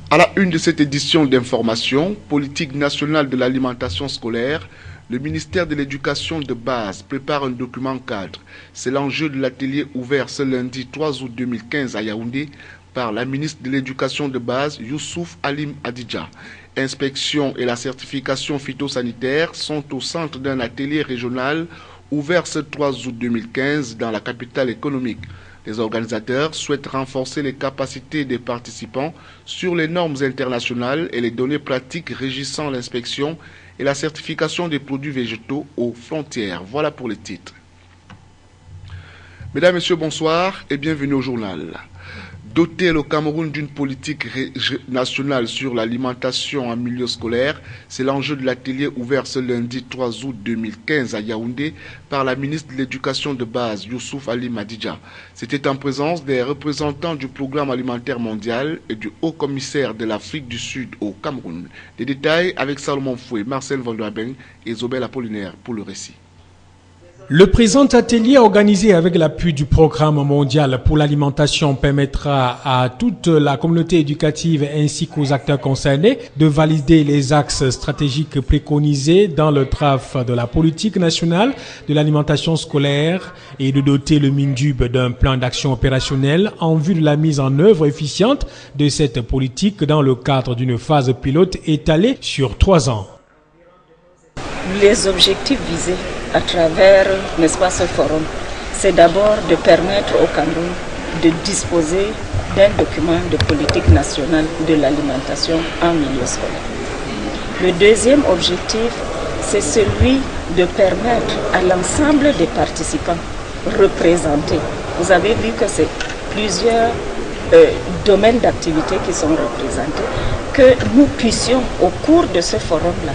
À la une de cette édition d'information, politique nationale de l'alimentation scolaire, le ministère de l'Éducation de base prépare un document cadre. C'est l'enjeu de l'atelier ouvert ce lundi 3 août 2015 à Yaoundé par la ministre de l'Éducation de base, Youssouf Alim Adidja. Inspection et la certification phytosanitaire sont au centre d'un atelier régional ouvert ce 3 août 2015 dans la capitale économique. Les organisateurs souhaitent renforcer les capacités des participants sur les normes internationales et les données pratiques régissant l'inspection et la certification des produits végétaux aux frontières. Voilà pour les titres. Mesdames, Messieurs, bonsoir et bienvenue au journal. Doter le Cameroun d'une politique nationale sur l'alimentation en milieu scolaire, c'est l'enjeu de l'atelier ouvert ce lundi 3 août 2015 à Yaoundé par la ministre de l'Éducation de base, Youssouf Alim Adidja. C'était en présence des représentants du Programme alimentaire mondial et du Haut-Commissaire de l'Afrique du Sud au Cameroun. Les détails avec Salomon Foué, Marcel Vanderben et Zobel Apollinaire pour le récit. Le présent atelier organisé avec l'appui du Programme mondial pour l'alimentation permettra à toute la communauté éducative ainsi qu'aux acteurs concernés de valider les axes stratégiques préconisés dans le draft de la politique nationale de l'alimentation scolaire et de doter le MINDUB d'un plan d'action opérationnel en vue de la mise en œuvre efficiente de cette politique dans le cadre d'une phase pilote étalée sur 3 ans. Les objectifs visés à travers, n'est-ce pas, ce forum, c'est d'abord de permettre au Cameroun de disposer d'un document de politique nationale de l'alimentation en milieu scolaire. Le deuxième objectif, c'est celui de permettre à l'ensemble des participants représentés. Vous avez vu que c'est plusieurs domaines d'activité qui sont représentés, que nous puissions, au cours de ce forum-là,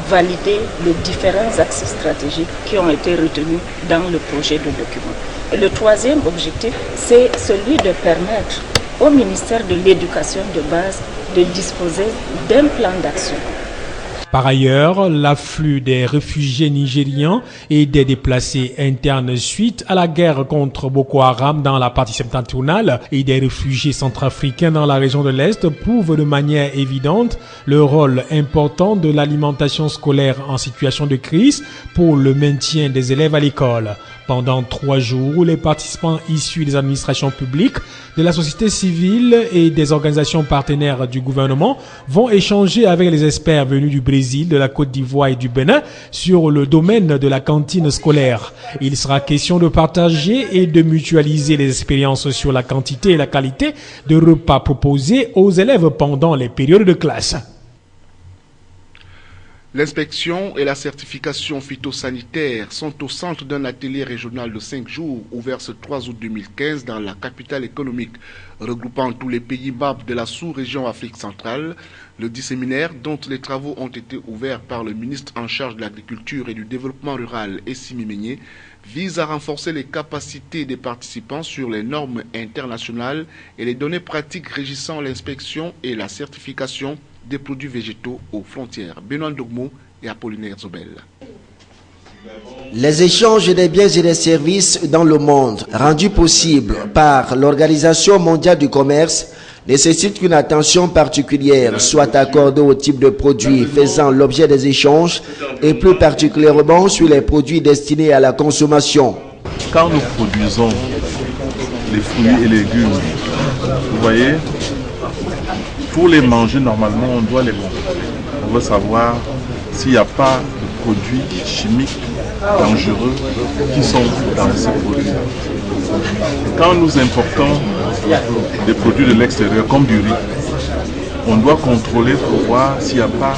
valider les différents axes stratégiques qui ont été retenus dans le projet de document. Et le troisième objectif, c'est celui de permettre au ministère de l'Éducation de base de disposer d'un plan d'action. Par ailleurs, l'afflux des réfugiés nigérians et des déplacés internes suite à la guerre contre Boko Haram dans la partie septentrionale et des réfugiés centrafricains dans la région de l'Est prouve de manière évidente le rôle important de l'alimentation scolaire en situation de crise pour le maintien des élèves à l'école. Pendant 3 jours, les participants issus des administrations publiques, de la société civile et des organisations partenaires du gouvernement vont échanger avec les experts venus du Brésil, de la Côte d'Ivoire et du Bénin sur le domaine de la cantine scolaire. Il sera question de partager et de mutualiser les expériences sur la quantité et la qualité de repas proposés aux élèves pendant les périodes de classe. L'inspection et la certification phytosanitaire sont au centre d'un atelier régional de 5 jours ouvert ce 3 août 2015 dans la capitale économique, regroupant tous les pays membres de la sous-région Afrique centrale. Le séminaire, dont les travaux ont été ouverts par le ministre en charge de l'agriculture et du développement rural, Essimi Meigné, vise à renforcer les capacités des participants sur les normes internationales et les données pratiques régissant l'inspection et la certification des produits végétaux aux frontières. Benoît Dogmo et Apollinaire Zobel. Les échanges des biens et des services dans le monde, rendus possibles par l'Organisation mondiale du commerce, nécessitent qu'une attention particulière soit accordée au type de produits faisant l'objet des échanges et plus particulièrement sur les produits destinés à la consommation. Quand nous produisons les fruits et légumes, vous voyez, pour les manger, normalement, on doit les contrôler. On veut savoir s'il n'y a pas de produits chimiques dangereux qui sont dans ces produits. Quand nous importons des produits de l'extérieur, comme du riz, on doit contrôler pour voir s'il n'y a pas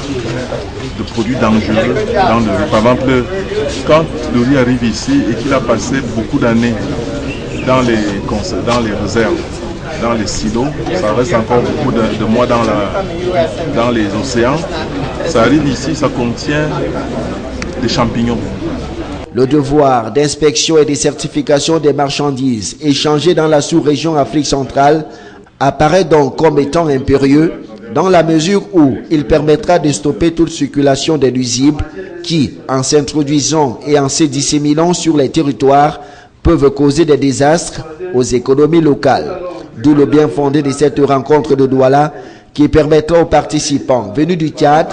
de produits dangereux dans le riz. Par exemple, quand le riz arrive ici et qu'il a passé beaucoup d'années dans les réserves, dans les silos, ça reste encore beaucoup de mois dans les océans. Ça arrive ici, ça contient des champignons. Le devoir d'inspection et de certification des marchandises échangées dans la sous-région Afrique centrale apparaît donc comme étant impérieux dans la mesure où il permettra de stopper toute circulation des nuisibles qui, en s'introduisant et en se disséminant sur les territoires, peuvent causer des désastres aux économies locales. D'où le bien fondé de cette rencontre de Douala qui permettra aux participants venus du Tchad,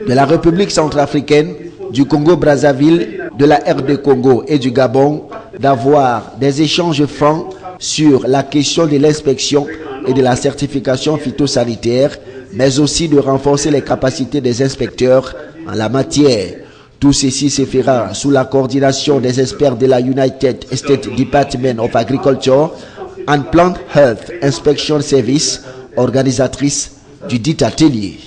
de la République centrafricaine, du Congo-Brazzaville, de la RD Congo et du Gabon d'avoir des échanges francs sur la question de l'inspection et de la certification phytosanitaire, mais aussi de renforcer les capacités des inspecteurs en la matière. Tout ceci se fera sous la coordination des experts de la United States Department of Agriculture and Plant Health Inspection Service, organisatrice du dit atelier.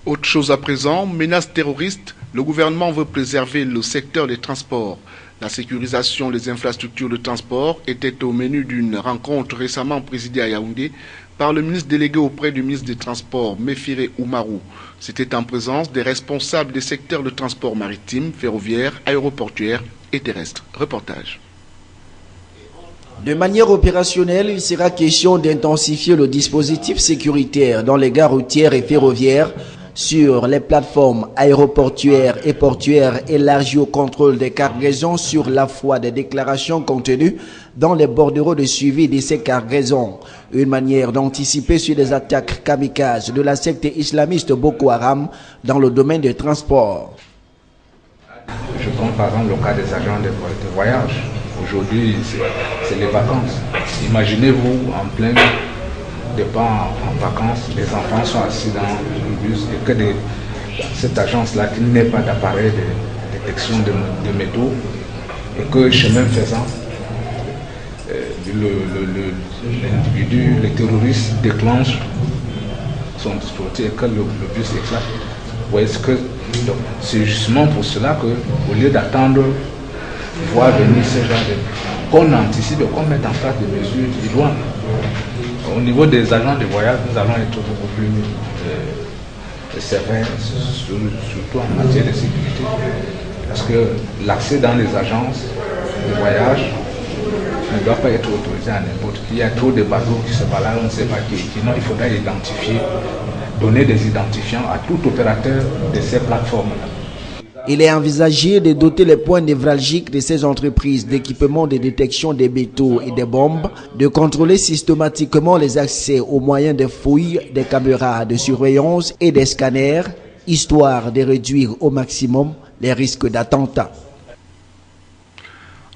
Autre chose à présent, menace terroriste, le gouvernement veut préserver le secteur des transports. La sécurisation des infrastructures de transport était au menu d'une rencontre récemment présidée à Yaoundé par le ministre délégué auprès du ministre des Transports, Méfiré Oumarou. C'était en présence des responsables des secteurs de transport maritime, ferroviaire, aéroportuaire et terrestre. Reportage. De manière opérationnelle, il sera question d'intensifier le dispositif sécuritaire dans les gares routières et ferroviaires, sur les plateformes aéroportuaires et portuaires, élargies au contrôle des cargaisons sur la foi des déclarations contenues dans les bordereaux de suivi de ces cargaisons. Une manière d'anticiper sur les attaques kamikazes de la secte islamiste Boko Haram dans le domaine des transports. Je prends par exemple le cas des agents de voyage. Aujourd'hui, c'est les vacances. Imaginez-vous en plein départ en vacances, les enfants sont assis dans le bus et que cette agence-là qui n'ait pas d'appareil de détection de métaux et que chemin faisant, l'individu, les terroristes déclenchent son dispositif et que le bus éclate. Vous voyez ce que c'est justement pour cela que, au lieu d'attendre voir venir ce genre de... qu'on anticipe et qu'on mette en place des mesures idoines. Au niveau des agents de voyage, nous allons être beaucoup plus sévères, surtout en matière de sécurité. Parce que l'accès dans les agences de voyage ne doit pas être autorisé à n'importe qui. Il y a trop de bateaux qui se baladent, on ne sait pas qui. Sinon, il faudra identifier, donner des identifiants à tout opérateur de ces plateformes-là. Il est envisagé de doter les points névralgiques de ces entreprises d'équipements de détection des métaux et des bombes, de contrôler systématiquement les accès aux moyens de fouille, des caméras de surveillance et des scanners, histoire de réduire au maximum les risques d'attentats.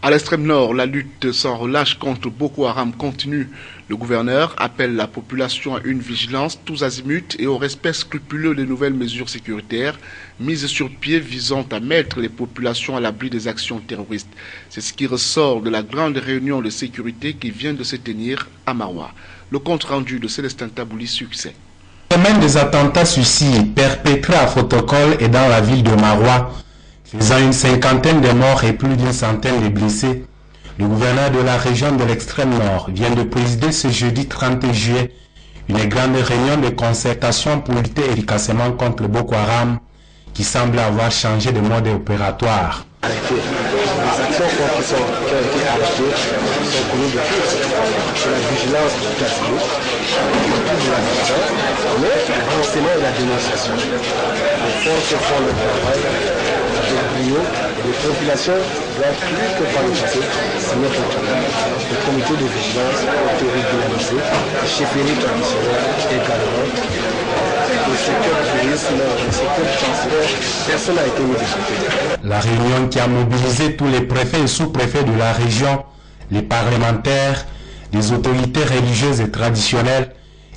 À l'extrême nord, la lutte sans relâche contre Boko Haram continue. Le gouverneur appelle la population à une vigilance tous azimuts et au respect scrupuleux des nouvelles mesures sécuritaires mises sur pied visant à mettre les populations à l'abri des actions terroristes. C'est ce qui ressort de la grande réunion de sécurité qui vient de se tenir à Maroua. Le compte rendu de Célestin Tabouli, succès. Semaine des attentats suicides perpétrés à Fotokol et dans la ville de Maroua, faisant une cinquantaine de morts et plus d'une centaine de blessés, le gouverneur de la région de l'extrême nord vient de présider ce jeudi 30 juillet une grande réunion de concertation pour lutter efficacement contre le Boko Haram qui semble avoir changé de mode opératoire. Les actions qui ont été arrêtées sont connues de tous. C'est la vigilance du quartier, de la nation, mais le renseignement et la dénonciation. Les forces font le travail avec brio et les populations doivent plus que par le passé signer pour tout. Le comité de vigilance a été régularisé, la chefferie traditionnelle également. Le secteur du tourisme, le secteur du transport, personne n'a été modifié. La réunion qui a mobilisé tous les préfets et sous-préfets de la région, les parlementaires, les autorités religieuses et traditionnelles,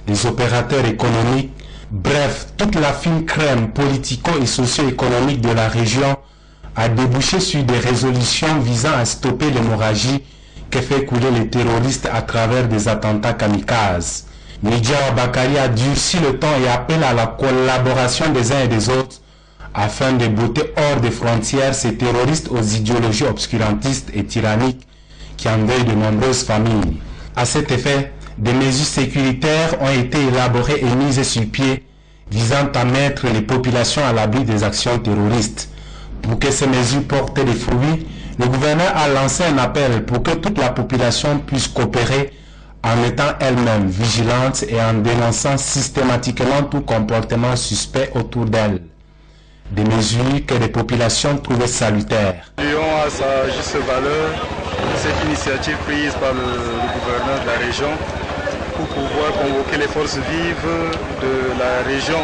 les opérateurs économiques, bref, toute la fine crème politico- et socio-économique de la région a débouché sur des résolutions visant à stopper l'hémorragie que fait couler les terroristes à travers des attentats kamikazes. Nidia Bakari a durci le ton et appelle à la collaboration des uns et des autres afin de botter hors des frontières ces terroristes aux idéologies obscurantistes et tyranniques qui endeuillent de nombreuses familles. À cet effet, des mesures sécuritaires ont été élaborées et mises sur pied visant à mettre les populations à l'abri des actions terroristes. Pour que ces mesures portent des fruits, le gouverneur a lancé un appel pour que toute la population puisse coopérer en étant elle-même vigilante et en dénonçant systématiquement tout comportement suspect autour d'elle. Des mesures que les populations trouvaient salutaires. Lions à sa juste valeur cette initiative prise par le gouverneur de la région pour pouvoir convoquer les forces vives de la région,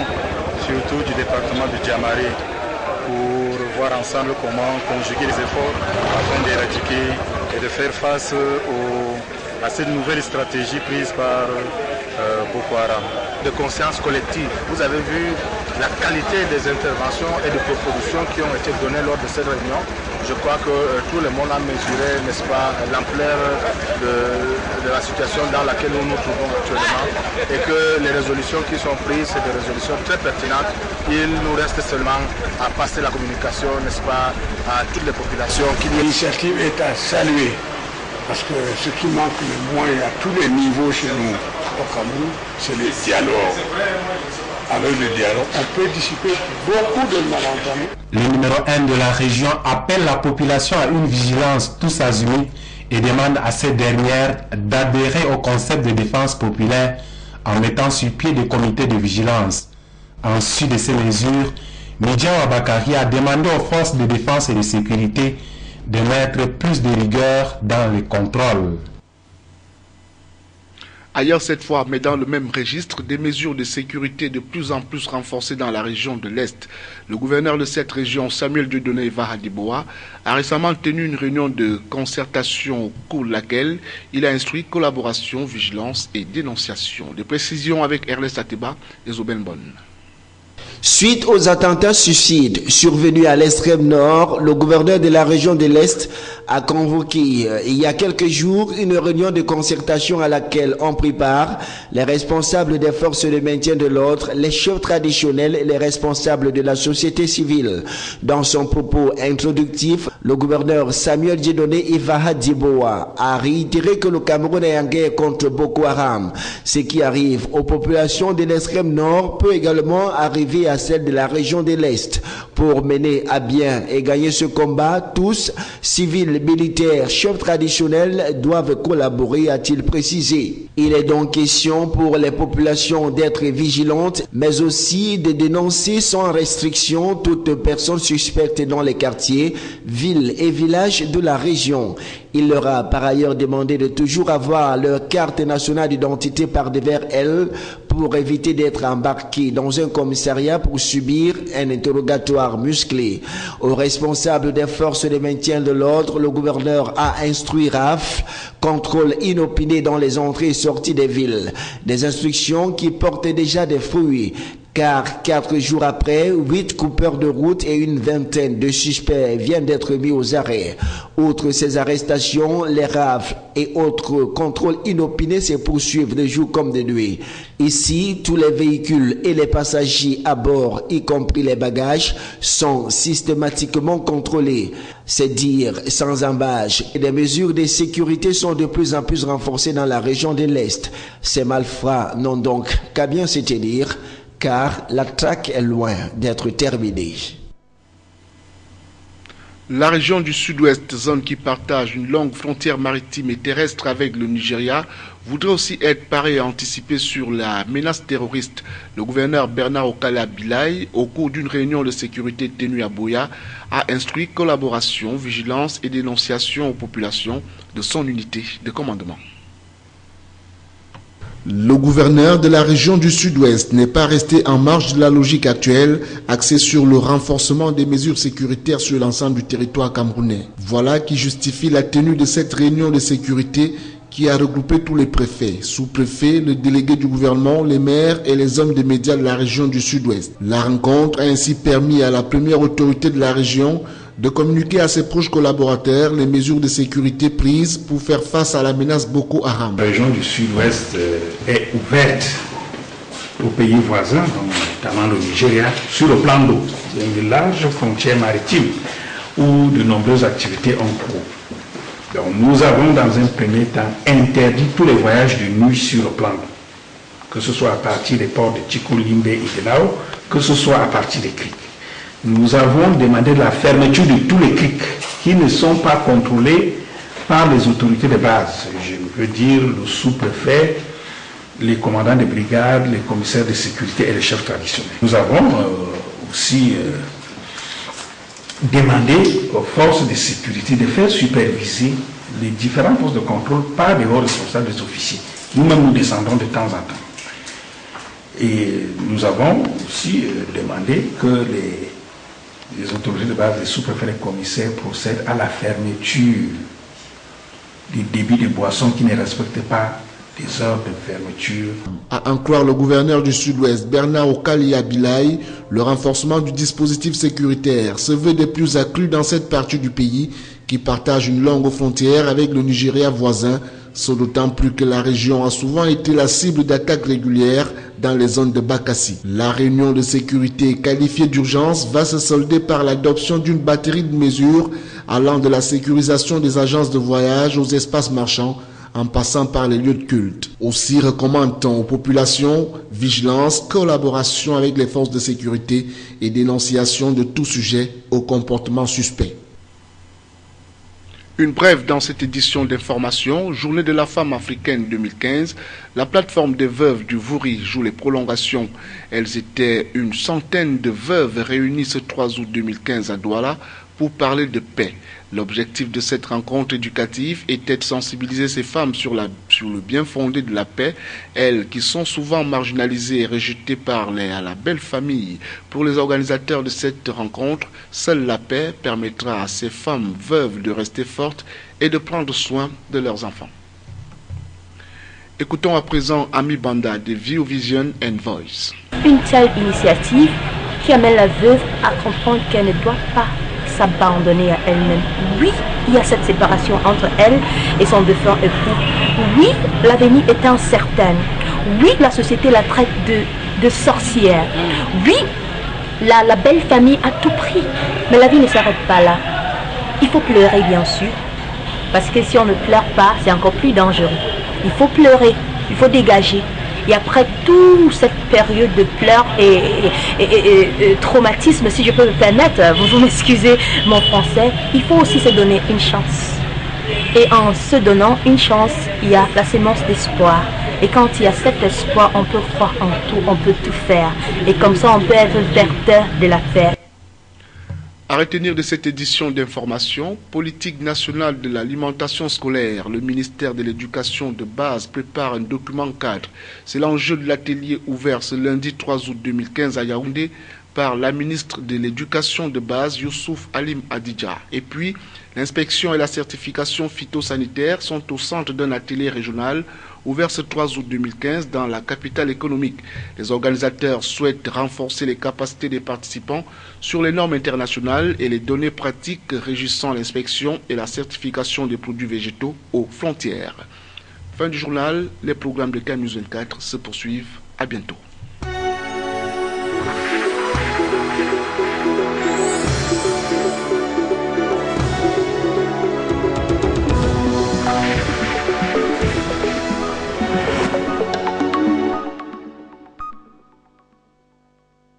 surtout du département de Djamari, pour voir ensemble comment conjuguer les efforts afin d'éradiquer et de faire face à cette nouvelle stratégie prise par Boko Haram. De conscience collective, vous avez vu la qualité des interventions et des propositions qui ont été données lors de cette réunion. Je crois que tout le monde a mesuré, n'est-ce pas, l'ampleur de la situation dans laquelle nous nous trouvons actuellement et que les résolutions qui sont prises, c'est des résolutions très pertinentes. Il nous reste seulement à passer la communication, n'est-ce pas, à toutes les populations. L'initiative est à saluer parce que ce qui manque le moins à tous les niveaux chez nous au Cameroun, c'est le dialogue. Avec le dialogue, on peut dissiper beaucoup de malentendus. Le numéro 1 de la région appelle la population à une vigilance tous azimuts et demande à ces dernières d'adhérer au concept de défense populaire en mettant sur pied des comités de vigilance. En sus de ces mesures, Midian Abakari a demandé aux forces de défense et de sécurité de mettre plus de rigueur dans les contrôles. Ailleurs cette fois, mais dans le même registre, des mesures de sécurité de plus en plus renforcées dans la région de l'Est. Le gouverneur de cette région, Samuel Dieudonné Vahadiboa, a récemment tenu une réunion de concertation au cours de laquelle il a instruit collaboration, vigilance et dénonciation. Des précisions avec Ernest Ateba et Zouben Bonne. Suite aux attentats suicides survenus à l'extrême nord, le gouverneur de la région de l'Est a convoqué il y a quelques jours une réunion de concertation à laquelle ont pris part les responsables des forces de maintien de l'ordre, les chefs traditionnels et les responsables de la société civile. Dans son propos introductif, le gouverneur Samuel Dieudonné Vahadiboa a réitéré que le Cameroun est en guerre contre Boko Haram. Ce qui arrive aux populations de l'extrême nord peut également arriver à celle de la région de l'Est. Pour mener à bien et gagner ce combat, tous, civils, militaires, chefs traditionnels, doivent collaborer, a-t-il précisé. Il est donc question pour les populations d'être vigilantes, mais aussi de dénoncer sans restriction toute personne suspecte dans les quartiers, villes et villages de la région. Il leur a par ailleurs demandé de toujours avoir leur carte nationale d'identité par devers elles pour éviter d'être embarqués dans un commissariat pour subir un interrogatoire musclé. Aux responsables des forces de maintien de l'ordre, le gouverneur a instruit RAF, contrôle inopiné dans les entrées et sorties des villes. Des instructions qui portent déjà des fruits. Car 4 jours après, 8 coupeurs de route et une vingtaine de suspects viennent d'être mis aux arrêts. Outre ces arrestations, les rafles et autres contrôles inopinés se poursuivent de jour comme de nuit. Ici, tous les véhicules et les passagers à bord, y compris les bagages, sont systématiquement contrôlés. C'est dire sans embâche. Des mesures de sécurité sont de plus en plus renforcées dans la région de l'Est. Ces malfrats n'ont donc qu'à bien se tenir, car la traque est loin d'être terminée. La région du Sud-Ouest, zone qui partage une longue frontière maritime et terrestre avec le Nigeria, voudrait aussi être parée et anticiper sur la menace terroriste. Le gouverneur Bernard Okala Bilay, au cours d'une réunion de sécurité tenue à Boya, a instruit collaboration, vigilance et dénonciation aux populations de son unité de commandement. Le gouverneur de la région du Sud-Ouest n'est pas resté en marge de la logique actuelle, axée sur le renforcement des mesures sécuritaires sur l'ensemble du territoire camerounais. Voilà qui justifie la tenue de cette réunion de sécurité qui a regroupé tous les préfets, sous-préfets, le délégué du gouvernement, les maires et les hommes des médias de la région du Sud-Ouest. La rencontre a ainsi permis à la première autorité de la région de communiquer à ses proches collaborateurs les mesures de sécurité prises pour faire face à la menace Boko Haram. La région du Sud-Ouest est ouverte aux pays voisins, notamment le Nigeria, sur le plan d'eau. Il y a une large frontière maritime où de nombreuses activités ont cours. Donc nous avons dans un premier temps interdit tous les voyages de nuit sur le plan d'eau, que ce soit à partir des ports de Tchikolimbe et Denao, que ce soit à partir des criques. Nous avons demandé la fermeture de tous les criques qui ne sont pas contrôlés par les autorités de base. Je veux dire le sous-préfet, les commandants de brigade, les commissaires de sécurité et les chefs traditionnels. Nous avons aussi demandé aux forces de sécurité de faire superviser les différentes forces de contrôle par des hauts responsables des officiers Nous-mêmes, nous descendons de temps en temps. Et nous avons aussi demandé que les autorités de base, les sous-préfets, les commissaires procèdent à la fermeture des débits de boissons qui ne respectent pas les heures de fermeture. À en croire le gouverneur du Sud-Ouest, Bernard Okali Abilaï, le renforcement du dispositif sécuritaire se veut de plus accru dans cette partie du pays qui partage une longue frontière avec le Nigeria voisin, ce d'autant plus que la région a souvent été la cible d'attaques régulières dans les zones de Bakassi. La réunion de sécurité qualifiée d'urgence va se solder par l'adoption d'une batterie de mesures allant de la sécurisation des agences de voyage aux espaces marchands en passant par les lieux de culte. Aussi recommande-t-on aux populations vigilance, collaboration avec les forces de sécurité et dénonciation de tout sujet au comportement suspect. Une brève dans cette édition d'information, Journée de la femme africaine 2015, la plateforme des veuves du Vouri joue les prolongations. Elles étaient une centaine de veuves réunies ce 3 août 2015 à Douala pour parler de paix. L'objectif de cette rencontre éducative était de sensibiliser ces femmes sur le bien fondé de la paix, elles qui sont souvent marginalisées et rejetées par à la belle famille. Pour les organisateurs de cette rencontre, seule la paix permettra à ces femmes veuves de rester fortes et de prendre soin de leurs enfants. Écoutons à présent Ami Banda de View Vision and Voice. Une telle initiative qui amène la veuve à comprendre qu'elle ne doit pas s'abandonner à elle-même. Oui, il y a cette séparation entre elle et son défunt époux. Oui, l'avenir est incertain. Oui, la société la traite de sorcière. Oui, la belle famille à tout prix. Mais la vie ne s'arrête pas là. Il faut pleurer, bien sûr. Parce que si on ne pleure pas, c'est encore plus dangereux. Il faut pleurer, il faut dégager. Et après toute cette période de pleurs et traumatisme, si je peux me permettre, vous m'excusez mon français, il faut aussi se donner une chance. Et en se donnant une chance, il y a la sémence d'espoir. Et quand il y a cet espoir, on peut croire en tout, on peut tout faire. Et comme ça, on peut être vecteur de la paix. À retenir de cette édition d'information, politique nationale de l'alimentation scolaire, le ministère de l'Éducation de base prépare un document cadre. C'est l'enjeu de l'atelier ouvert ce lundi 3 août 2015 à Yaoundé par la ministre de l'Éducation de base, Youssouf Alim Adidja. Et puis, l'inspection et la certification phytosanitaire sont au centre d'un atelier régional ouvert ce 3 août 2015 dans la capitale économique. Les organisateurs souhaitent renforcer les capacités des participants sur les normes internationales et les données pratiques régissant l'inspection et la certification des produits végétaux aux frontières. Fin du journal, les programmes de K-News 24 se poursuivent. À bientôt.